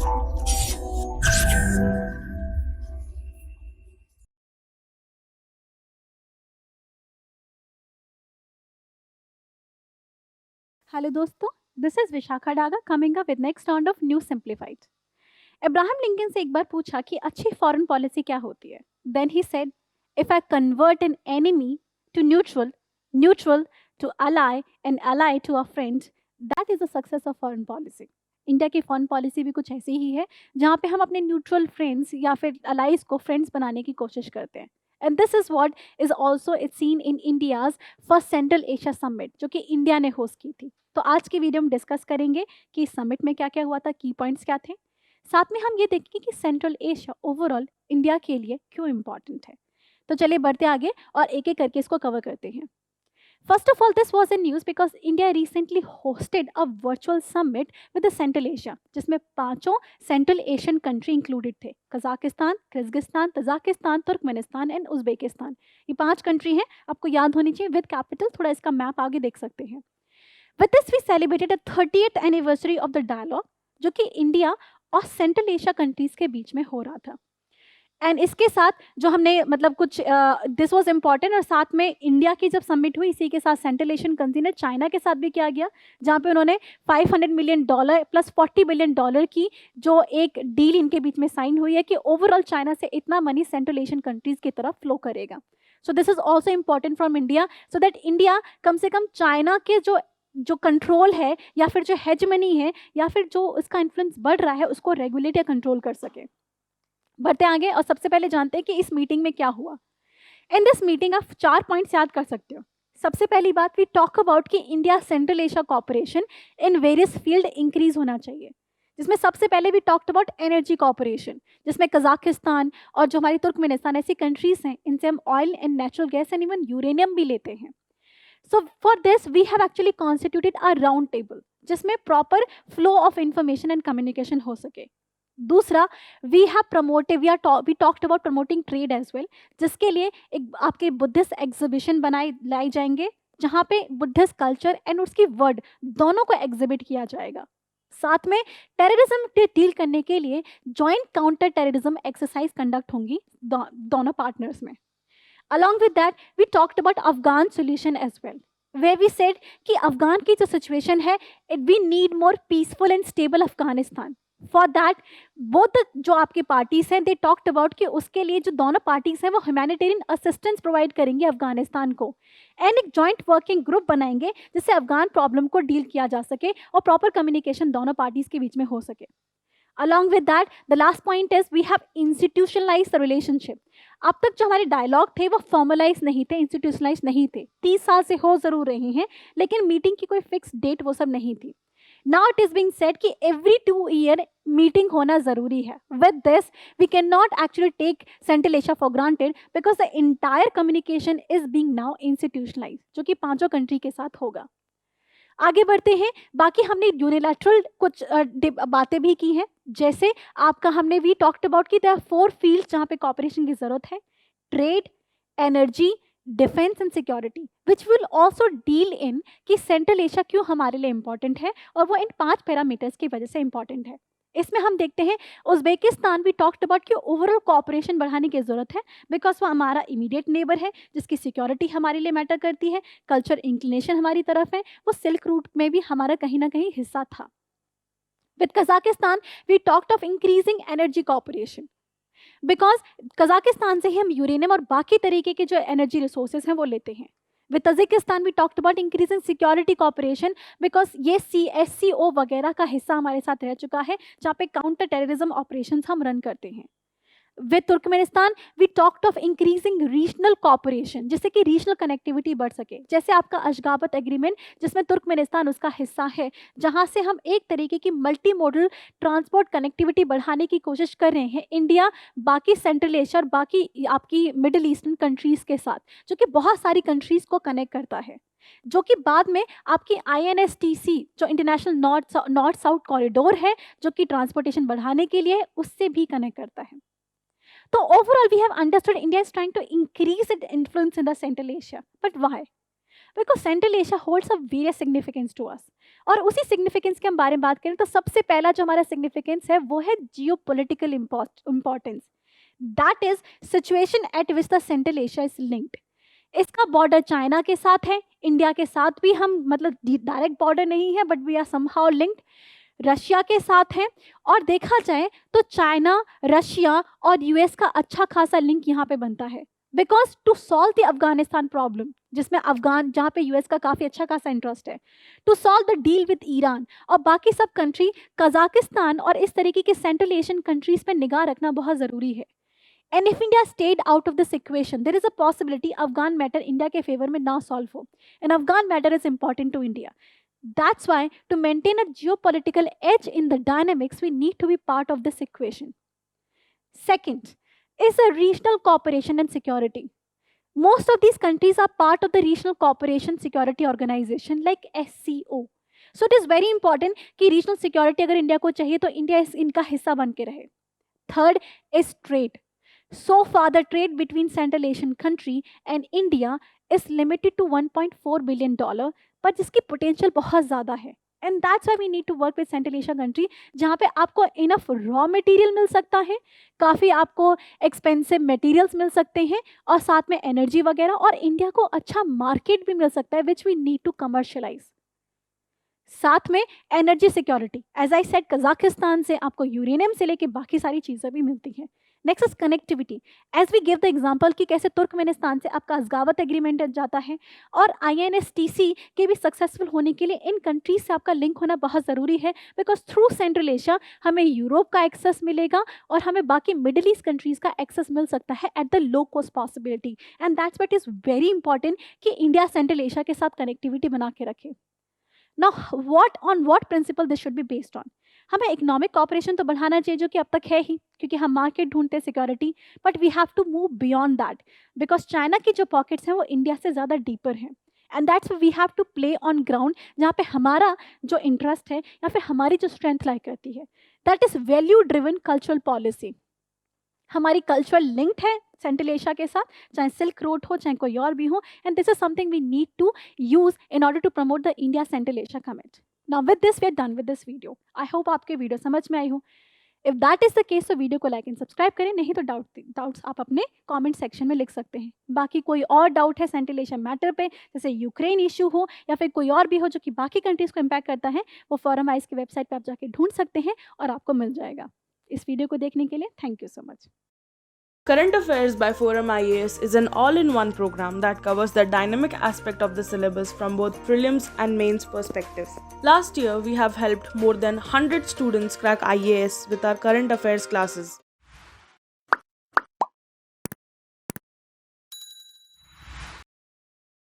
Hello दोस्तों, this is Vishakha Daga coming up with next round of new simplified. Abraham Lincoln से एक बार पूछा कि अच्छी फॉरेन पॉलिसी क्या होती है। Then he said, if I convert an enemy to neutral, neutral to ally, an ally to a friend, that is the success of foreign policy. India की foreign policy भी कुछ ऐसी ही है, जहाँ पे हम अपने न्यूट्रल फ्रेंड्स या फिर अलाइज को फ्रेंड्स बनाने की कोशिश करते हैं। And this is what is also it seen in India's first central Asia summit, जो कि इंडिया ने होस्ट की थी। तो आज की वीडियो में डिस्कस करेंगे कि इस समिट में क्या क्या हुआ था, की पॉइंट्स क्या थे। साथ में हम ये देखेंगे कि सेंट्रल एशिया ओवरऑल इंडिया के लिए क्यों इंपॉर्टेंट है। तो चलिए बढ़ते आगे और एक एक करके इसको कवर करते हैं। First of all, this was in news because India recently hosted a virtual summit with the central Asia, जिसमें 5 सेंट्रल एशियन कंट्री इंक्लूडेड थे। Kazakhstan, Kyrgyzstan, Tajikistan, Turkmenistan and Uzbekistan. ये 5 कंट्री हैं, आपको याद होनी चाहिए विद कैपिटल। थोड़ा इसका मैप आगे देख सकते हैं। With this, we celebrated the 30th anniversary of the dialogue, जो कि इंडिया और सेंट्रल एशिया कंट्रीज के बीच में हो रहा था। एंड इसके साथ जो हमने मतलब कुछ दिस वाज इम्पॉर्टेंट, और साथ में इंडिया की जब समिट हुई, इसी के साथ सेंट्रल एशियन कंट्री ने चाइना के साथ भी किया गया, जहाँ पे उन्होंने $500 मिलियन प्लस $40 बिलियन की जो एक डील इनके बीच में साइन हुई है कि ओवरऑल चाइना से इतना मनी सेंट्रल एशियन कंट्रीज की तरफ फ्लो करेगा। So this is also important from India, so that India कम से कम चाइना के जो कंट्रोल है या फिर जो हेजमनी है या फिर जो उसका इन्फ्लुएंस बढ़ रहा है, उसको रेगुलेट या कंट्रोल कर सके। बढ़ते आगे और सबसे पहले जानते हैं कि इस मीटिंग में क्या हुआ। इन दिस मीटिंग आप 4 पॉइंट्स याद कर सकते हो। सबसे पहली बात, वी टॉक अबाउट कि India Central Asia cooperation in various field increase होना चाहिए, जिसमें सबसे पहले भी टॉक्ट अबाउट एनर्जी कॉपरेशन, जिसमें कजाकिस्तान और जो हमारी तुर्कमेनिस्तान ऐसी कंट्रीज हैं, इनसे हम oil and natural gas and even uranium भी लेते हैं। So for this, we have actually constituted a round table, जिसमें proper flow of information and communication हो सके। दूसरा, we have promoted, we talked about promoting trade as well, जिसके लिए एक आपके बुद्धिस्ट एग्जीबिशन लाई जाएंगे, जहाँ पे बुद्धिस्ट कल्चर एंड उसकी वर्ड दोनों को एग्जिबिट किया जाएगा। साथ में टेररिज्म से डील करने के लिए joint counter terrorism exercise conduct होंगी दोनों पार्टनर्स में। Along with that, we talked about Afghan solution as well, where we said कि अफगान की जो सिचुएशन है, we need more peaceful and stable Afghanistan. For that, both जो आपके पार्टीज हैं, they talked about कि उसके लिए जो दोनों पार्टीज हैं वो ह्यूमैनिटेरियन असिस्टेंस प्रोवाइड करेंगे अफगानिस्तान को, एंड एक जॉइंट वर्किंग ग्रुप बनाएंगे जिससे अफगान प्रॉब्लम को डील किया जा सके और प्रॉपर कम्युनिकेशन दोनों पार्टीज के बीच में हो सके। Along with that, the last point is we have institutionalized the relationship. अब तक जो हमारे डायलॉग थे वो फॉर्मलाइज नहीं थे, इंस्टीट्यूशनलाइज नहीं थे। 30 साल से हो जरूर रहे हैं, लेकिन मीटिंग की कोई फिक्स डेट वो सब नहीं थी। Now it is being said कि एवरी 2 ईयर मीटिंग होना जरूरी है। With this we can not actually take Central Asia for granted, because the entire communication is being now institutionalize, जो कि 5 कंट्री के साथ होगा। आगे बढ़ते हैं। बाकी हमने यूनिलैटरल कुछ बातें भी की हैं, जैसे आपका हमने वी टॉक्ट अबाउट कि देयर आर 4 फील्ड्स जहाँ पे कॉपरेशन की जरूरत है: trade, energy, defence and security, which will also deal in कि सेंट्रल एशिया क्यों हमारे लिए इंपॉर्टेंट है, और वो इन 5 पैरामीटर्स की वजह से इंपॉर्टेंट है। इसमें हम देखते हैं उज्बेकिस्तान, भी टॉक्ट अबाउट कि ओवरऑल कॉपरेशन बढ़ाने की जरूरत है, बिकॉज वो हमारा इमीडिएट नेबर है, जिसकी सिक्योरिटी हमारे लिए मैटर करती है, कल्चर इंक्लिनेशन हमारी तरफ है, वो सिल्क रूट में भी हमारा कहीं ना कहीं हिस्सा था। With Kazakhstan we talked of increasing energy cooperation, because Kazakhstan से ही हम यूरेनियम और बाकी तरीके के जो एनर्जी रिसोर्सेज हैं वो लेते हैं। With Tajikistan we talked about increasing security cooperation, because ये CSCO वगैरह का हिस्सा हमारे साथ रह चुका है, जहाँ पे काउंटर टेररिज्म ऑपरेशन हम रन करते हैं। With Turkmenistan we talked of increasing regional cooperation, जिससे कि रीजनल कनेक्टिविटी बढ़ सके, जैसे आपका अशगाबत एग्रीमेंट, जिसमें तुर्कमेनिस्तान उसका हिस्सा है, जहां से हम एक तरीके की मल्टी मॉडल ट्रांसपोर्ट कनेक्टिविटी बढ़ाने की कोशिश कर रहे हैं इंडिया बाकी सेंट्रल एशिया और बाकी आपकी मिडिल ईस्टर्न कंट्रीज के साथ, जो कि बहुत सारी कंट्रीज को कनेक्ट करता है, जो कि बाद में आपकी INSTC जो इंटरनेशनल नॉर्थ साउथ कॉरिडोर है, जो कि ट्रांसपोर्टेशन बढ़ाने के लिए उससे भी कनेक्ट करता है। So overall, we have understood India is trying to increase its influence in the Central Asia. But why? Because Central Asia holds a various significance to us. और उसी सिग्निफिकेंस के हम बारे में बात करें तो सबसे पहला जो हमारा सिग्निफिकेंस है वो है geo political importance. That is situation at which the central Asia is linked. इसका बॉर्डर चाइना के साथ है, इंडिया के साथ भी हम मतलब डायरेक्ट बॉर्डर नहीं है but we are somehow linked, Russia के साथ है। और देखा जाए तो चाइना, रशिया और यूएस का अच्छा खासा लिंक यहाँ पे बनता है। Because to solve the Afghanistan problem, जिसमें अफगान जहाँ पे यूएस का काफ़ी अच्छा खासा इंटरेस्ट है, to solve the deal with Iran और बाकी सब कंट्री, कजाकिस्तान और इस तरीके के सेंट्रल एशियन कंट्रीज पे निगाह रखना बहुत ज़रूरी है। And if India stayed out of this equation there is a possibility Afghan matter India के फेवर में ना सॉल्व हो, and Afghan matter is important to India. That's why to maintain a geopolitical edge in the dynamics, we need to be part of this equation. Second is a regional cooperation and security. Most of these countries are part of the Regional Cooperation Security Organization like SCO. So it is very important कि regional security अगर India को चाहिए तो India इनका हिस्सा बन के रहे. Third is trade. So far, the trade between Central Asian country and India is limited to $1.4 billion, पर जिसकी पोटेंशियल बहुत ज़्यादा है। And that's why we need to work with Central Asia country, जहाँ पे आपको इनफ रॉ मटेरियल मिल सकता है, काफ़ी आपको एक्सपेंसिव मटेरियल्स मिल सकते हैं और साथ में एनर्जी वगैरह, और इंडिया को अच्छा मार्केट भी मिल सकता है which we need to commercialize. साथ में energy security, as I said Kazakhstan से आपको यूरेनियम से लेके बाकी सारी चीज़ें भी मिलती हैं। Next is connectivity, as we give the example कि कैसे तुर्कमेनिस्तान से आपका अज़गावत एग्रीमेंट जाता है, और INSTC के भी सक्सेसफुल होने के लिए इन कंट्रीज से आपका लिंक होना बहुत ज़रूरी है। बिकॉज थ्रू सेंट्रल एशिया हमें यूरोप का एक्सेस मिलेगा और हमें बाकी मिडिल ईस्ट कंट्रीज़ का एक्सेस मिल सकता है at the low cost possibility. And that's what is very important कि इंडिया सेंट्रल एशिया के साथ कनेक्टिविटी बना के रखे। Now what principal this should be based on? हमें इकोनॉमिक कॉपरेशन तो बढ़ाना चाहिए जो कि अब तक है ही, क्योंकि हम मार्केट ढूंढते हैं security, but we have to move beyond that because China की जो पॉकेट्स हैं वो इंडिया से ज़्यादा डीपर हैं। And that's we have to play on ground जहाँ पे हमारा जो इंटरेस्ट है या फिर हमारी जो स्ट्रेंथ लाई करती है, that is value driven cultural policy. हमारी कल्चरल लिंक्ड है सेंट्रल एशिया के साथ, चाहे सिल्क रोड हो चाहे कोई और भी हो, and this is something we need to use in order to promote the India Central Asia commit. Now with this we are done with this video. I hope आपके वीडियो समझ में आई हो। If that is the case तो video को like and subscribe करें, नहीं तो डाउट्स आप अपने कमेंट सेक्शन में लिख सकते हैं। बाकी कोई और डाउट है सेंट्रल एशिया मैटर पे, जैसे यूक्रेन इशू हो या फिर कोई और भी हो जो कि बाकी कंट्रीज को इम्पैक्ट करता है, वो फोरम आइज की वेबसाइट पर आप जाके ढूंढ सकते हैं और आपको मिल जाएगा। इस वीडियो को देखने के लिए thank you so much. Current Affairs by Forum IAS is an all-in-one program that covers the dynamic aspect of the syllabus from both prelims and mains perspective. Last year, we have helped more than 100 students crack IAS with our current affairs classes.